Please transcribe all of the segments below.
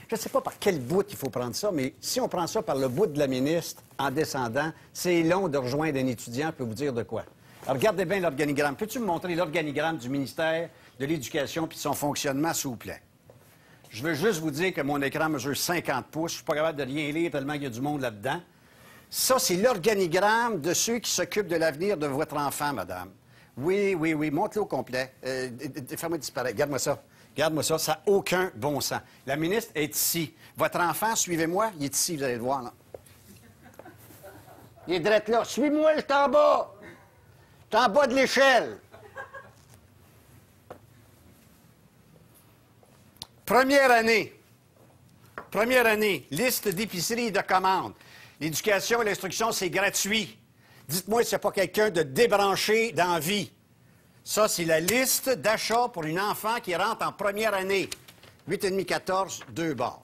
Je ne sais pas par quel bout il faut prendre ça, mais si on prend ça par le bout de la ministre, en descendant, c'est long de rejoindre un étudiant, je peux vous dire de quoi. Alors, regardez bien l'organigramme. Peux-tu me montrer l'organigramme du ministère de l'Éducation puis de son fonctionnement, s'il vous plaît? Je veux juste vous dire que mon écran mesure 50 pouces. Je ne suis pas capable de rien lire tellement il y a du monde là-dedans. Ça, c'est l'organigramme de ceux qui s'occupent de l'avenir de votre enfant, madame. Oui, oui, oui. Montre-le au complet. Fais-moi disparaître. Regarde-moi ça. Regarde-moi ça. Ça n'a aucun bon sens. La ministre est ici. Votre enfant, suivez-moi. Il est ici, vous allez le voir, là. Il est direct là. Suis-moi, je suis en bas. Je suis en bas de l'échelle. Première année. Première année. Liste d'épicerie et de commandes. L'éducation et l'instruction, c'est gratuit. Dites-moi s'il n'y a pas quelqu'un de débranché dans la vie. Ça, c'est la liste d'achats pour une enfant qui rentre en première année. 8,5, 14, 2 barres.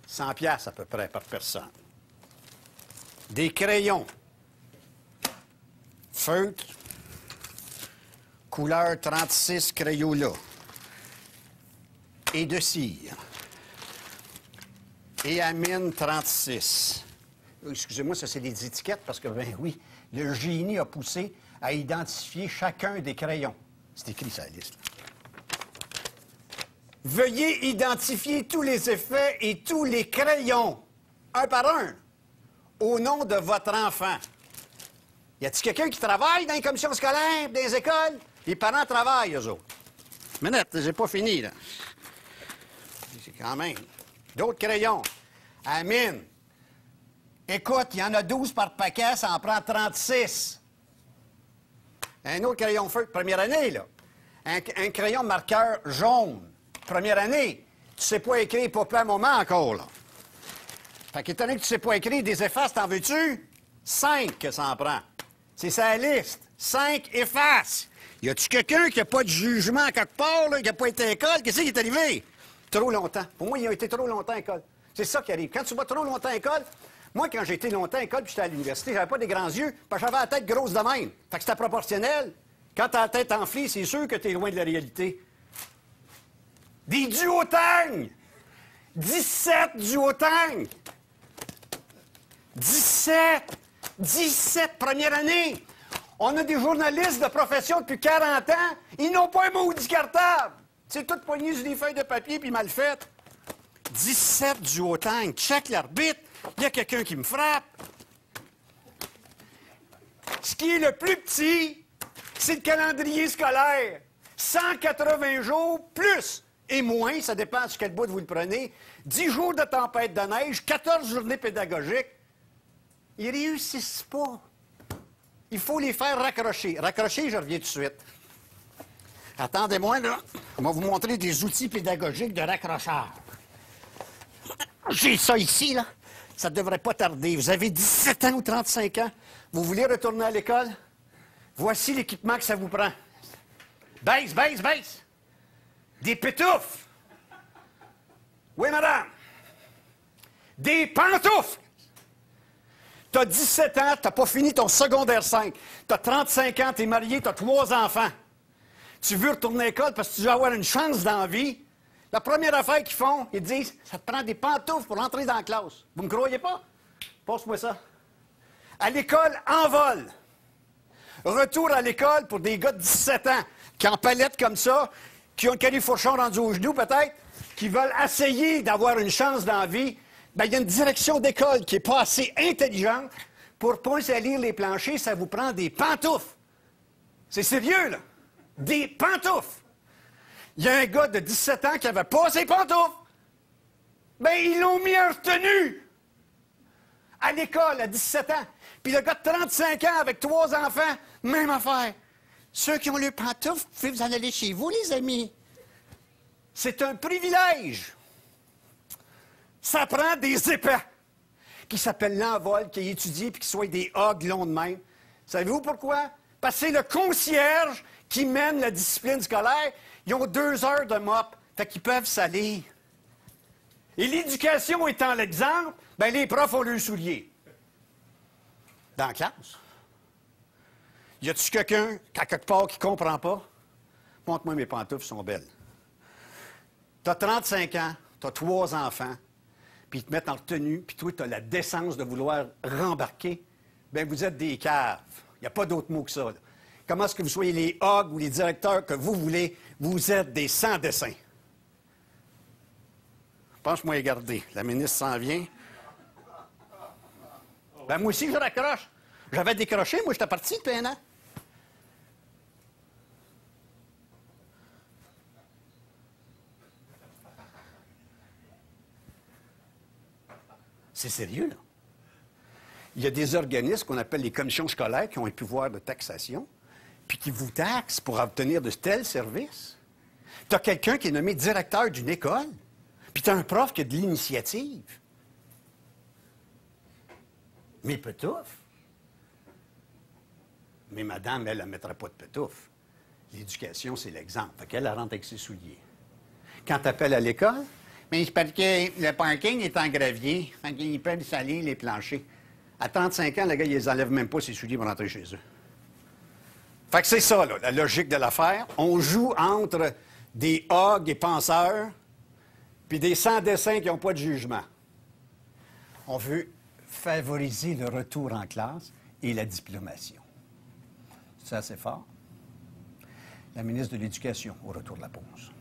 100 piastres à peu près par personne. Des crayons. Feutre. Couleur 36 Crayola. Et de cire. Et Amine 36. Excusez-moi, ça, c'est des étiquettes parce que, ben oui, le génie a poussé à identifier chacun des crayons. C'est écrit sur la liste. Veuillez identifier tous les effets et tous les crayons, un par un, au nom de votre enfant. Y a-t-il quelqu'un qui travaille dans les commissions scolaires, dans les écoles? Les parents travaillent, eux autres. Minute, j'ai pas fini, là. C'est quand même. D'autres crayons. Amine. Écoute, il y en a 12 par paquet, ça en prend 36. Un autre crayon feutre, première année, là. Un crayon marqueur jaune, première année. Tu sais pas écrire papa, maman encore, là. Fait qu'étant donné que tu sais pas écrire des effaces, t'en veux-tu? 5 que ça en prend. C'est sa liste. 5 effaces. Y a-tu quelqu'un qui a pas de jugement quelque part, là, qui a pas été à l'école? Qu'est-ce qui est arrivé? Trop longtemps. Pour moi, ils ont été trop longtemps à l'école. C'est ça qui arrive. Quand tu vas trop longtemps à l'école, moi, quand j'ai été longtemps à l'école puis j'étais à l'université, j'avais pas des grands yeux, parce que j'avais la tête grosse de même. Fait que c'était proportionnel. Quand t'as la tête enflée, c'est sûr que t'es loin de la réalité. Des duotangs! 17 duotangs! 17! 17, première année! On a des journalistes de profession depuis 40 ans, ils n'ont pas un maudit cartable! C'est tout poigné sur des feuilles de papier puis mal fait. 17 duotangs, check l'arbitre, il y a quelqu'un qui me frappe. Ce qui est le plus petit, c'est le calendrier scolaire. 180 jours plus et moins, ça dépend sur quel bout vous le prenez. 10 jours de tempête de neige, 14 journées pédagogiques. Ils réussissent pas. Il faut les faire raccrocher. Raccrocher, je reviens tout de suite. Attendez-moi, là. On va vous montrer des outils pédagogiques de raccrochage. J'ai ça ici, là. Ça ne devrait pas tarder. Vous avez 17 ans ou 35 ans. Vous voulez retourner à l'école? Voici l'équipement que ça vous prend. Baisse, baisse, baisse. Des pétoufles. Oui, madame. Des pantoufles. Tu as 17 ans, tu n'as pas fini ton secondaire 5. Tu as 35 ans, tu es marié, tu as 3 enfants. Tu veux retourner à l'école parce que tu veux avoir une chance dans la vie. La première affaire qu'ils font, ils disent « Ça te prend des pantoufles pour entrer dans la classe. » Vous me croyez pas? Passe-moi ça. À l'école, en vol. Retour à l'école pour des gars de 17 ans qui en palette comme ça, qui ont le califourchon rendu aux genoux peut-être, qui veulent essayer d'avoir une chance dans la vie. Bien, il y a une direction d'école qui n'est pas assez intelligente pour pas salir les planchers, ça vous prend des pantoufles. C'est sérieux, là. Des pantoufles. Il y a un gars de 17 ans qui n'avait pas ses pantoufles. Bien, ils l'ont mis en retenue. À l'école, à 17 ans. Puis le gars de 35 ans avec 3 enfants, même affaire. Ceux qui ont leurs pantoufles, vous pouvez vous en aller chez vous, les amis. C'est un privilège. Ça prend des épais qui s'appellent l'envol, qui étudient puis qui soient des hogs longs de même. Savez-vous pourquoi? Parce que c'est le concierge qui mène la discipline scolaire. Ils ont 2 heures de mop, fait qu'ils peuvent salir. Et l'éducation étant l'exemple, bien, les profs ont leurs souliers. Dans la classe. Y a-tu quelqu'un, à quelque part, qui ne comprend pas? Montre-moi mes pantoufles sont belles. Tu as 35 ans, tu as 3 enfants, puis ils te mettent en retenue, puis toi, tu as la décence de vouloir rembarquer, bien, vous êtes des caves. Il n'y a pas d'autre mot que ça, là. Comment est-ce que vous soyez les hogs ou les directeurs que vous voulez, vous êtes des sans-dessin. Pense-moi à garder. La ministre s'en vient. Ben, moi aussi, je raccroche. J'avais décroché, moi, j'étais parti depuis un an. C'est sérieux, là. Il y a des organismes qu'on appelle les commissions scolaires qui ont un pouvoir de taxation, puis qui vous taxent pour obtenir de tels services. Tu as quelqu'un qui est nommé directeur d'une école, puis tu as un prof qui a de l'initiative. Mais petouf. Mais madame, elle ne mettra pas de petouf. L'éducation, c'est l'exemple. Fait qu'elle rentre avec ses souliers. Quand tu appelles à l'école, mais c'est parce que le parking est en gravier. Fait qu'ils peuvent salir les planchers. À 35 ans, le gars, il les enlève même pas ses souliers pour rentrer chez eux. Fait que c'est ça, là, la logique de l'affaire. On joue entre des hogs, des penseurs, puis des sans-dessins qui n'ont pas de jugement. On veut favoriser le retour en classe et la diplomation. C'est assez fort. La ministre de l'Éducation, au retour de la pause.